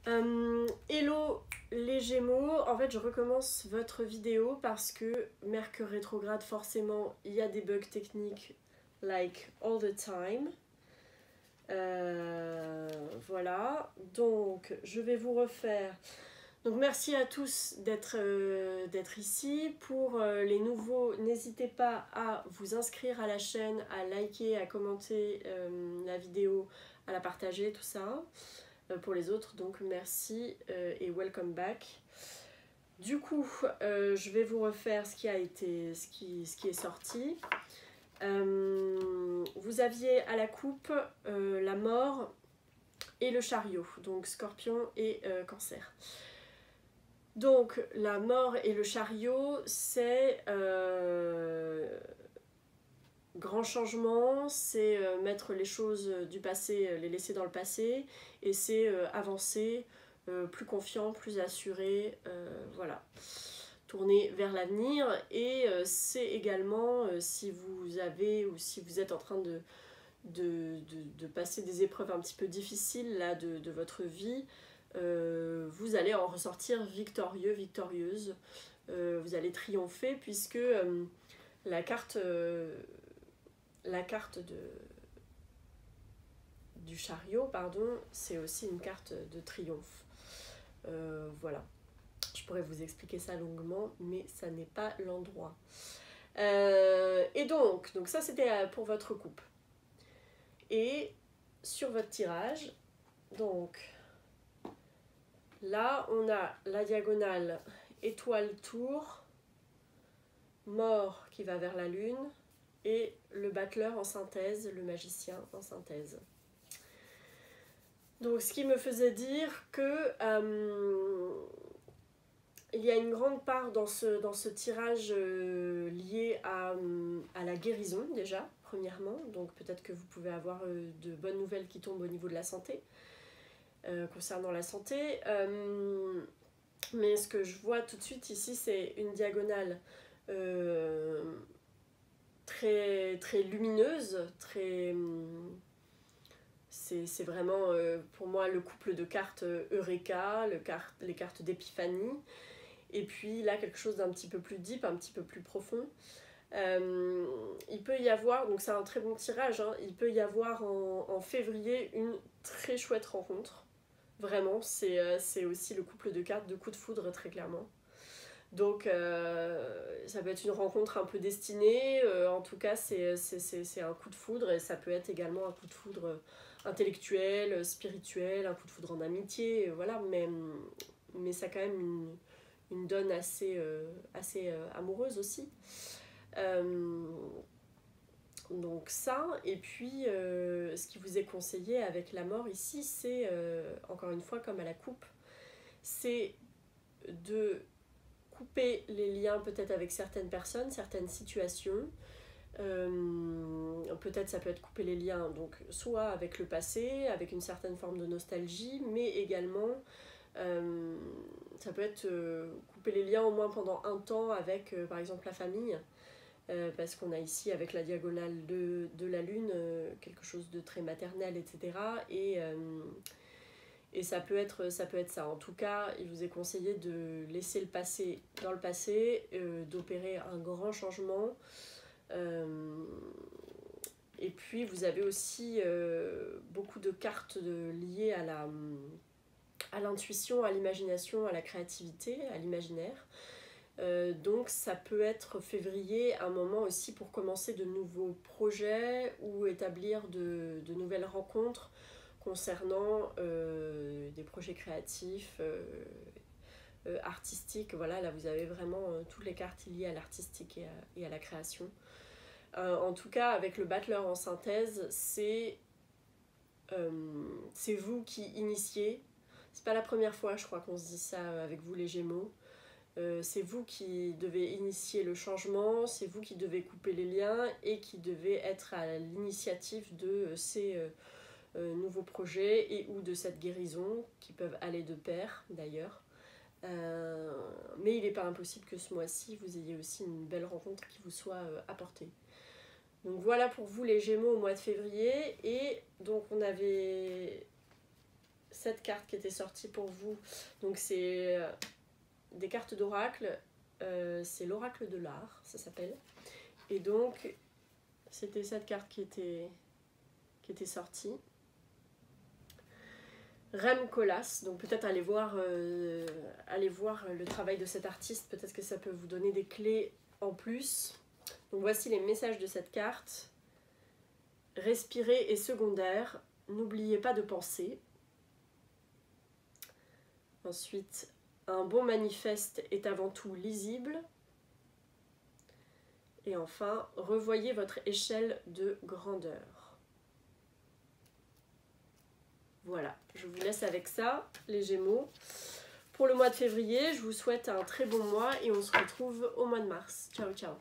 Hello les Gémeaux, en fait je recommence votre vidéo parce que Mercure rétrograde, forcément il y a des bugs techniques like all the time. Voilà, donc je vais vous refaire. Donc merci à tous d'être ici. Pour les nouveaux, n'hésitez pas à vous inscrire à la chaîne, à liker, à commenter la vidéo, à la partager, tout ça. Pour les autres, donc merci et welcome back. Du coup, je vais vous refaire ce qui est sorti. Vous aviez à la coupe la mort et le chariot, donc Scorpion et Cancer. Donc la mort et le chariot, c'est grand changement, c'est mettre les choses du passé, les laisser dans le passé, et c'est avancer, plus confiant, plus assuré, voilà. Tourner vers l'avenir, et c'est également, si vous avez ou si vous êtes en train de passer des épreuves un petit peu difficiles là, de votre vie, vous allez en ressortir victorieux, victorieuse, vous allez triompher, puisque la carte du chariot, pardon, c'est aussi une carte de triomphe. Voilà. Je pourrais vous expliquer ça longuement, mais ça n'est pas l'endroit. Et donc ça c'était pour votre coupe. Et sur votre tirage, donc là on a la diagonale étoile tour, mort qui va vers la lune, et le battleur en synthèse, le magicien en synthèse. Donc ce qui me faisait dire que il y a une grande part dans ce tirage lié à la guérison déjà, premièrement. Donc peut-être que vous pouvez avoir de bonnes nouvelles qui tombent au niveau de la santé, concernant la santé. Mais ce que je vois tout de suite ici, c'est une diagonale très, très lumineuse, très... c'est vraiment pour moi le couple de cartes Eureka, les cartes d'épiphanie, et puis là quelque chose d'un petit peu plus deep, un petit peu plus profond. Il peut y avoir, donc c'est un très bon tirage, hein, il peut y avoir en février une très chouette rencontre. Vraiment, c'est aussi le couple de cartes de coup de foudre, très clairement. Donc ça peut être une rencontre un peu destinée, en tout cas c'est un coup de foudre, et ça peut être également un coup de foudre intellectuel, spirituel, un coup de foudre en amitié, voilà, mais ça a quand même une donne assez amoureuse aussi. Donc ça, et puis ce qui vous est conseillé avec la mort ici, c'est encore une fois comme à la coupe, c'est de couper les liens peut-être avec certaines personnes, certaines situations. Peut-être ça peut être couper les liens, donc soit avec le passé, avec une certaine forme de nostalgie, mais également ça peut être couper les liens au moins pendant un temps avec par exemple la famille, parce qu'on a ici avec la diagonale de la lune quelque chose de très maternel, etc. Et ça peut être ça. En tout cas, il vous est conseillé de laisser le passé dans le passé, d'opérer un grand changement. Et puis, vous avez aussi beaucoup de cartes liées à l'intuition, à l'imagination, à la créativité, à l'imaginaire. Donc ça peut être février, un moment aussi pour commencer de nouveaux projets ou établir de nouvelles rencontres concernant des projets créatifs, artistiques. Voilà, là vous avez vraiment toutes les cartes liées à l'artistique et à la création. En tout cas, avec le battleur en synthèse, c'est vous qui initiez. C'est pas la première fois, je crois, qu'on se dit ça avec vous les Gémeaux. C'est vous qui devez initier le changement, c'est vous qui devez couper les liens et qui devez être à l'initiative de ces nouveaux projets et ou de cette guérison qui peuvent aller de pair d'ailleurs. Mais il n'est pas impossible que ce mois-ci vous ayez aussi une belle rencontre qui vous soit apportée. Donc voilà pour vous les Gémeaux au mois de février. Et donc on avait cette carte qui était sortie pour vous. Donc c'est des cartes d'oracle, c'est l'oracle de l'art, ça s'appelle. Et donc c'était cette carte qui était sortie. Rem Koolhaas, donc peut-être aller voir le travail de cet artiste, peut-être que ça peut vous donner des clés en plus. Donc voici les messages de cette carte. Respirer est secondaire, n'oubliez pas de penser. Ensuite, un bon manifeste est avant tout lisible. Et enfin, revoyez votre échelle de grandeur. Voilà, je vous laisse avec ça, les Gémeaux. Pour le mois de février, je vous souhaite un très bon mois et on se retrouve au mois de mars. Ciao, ciao.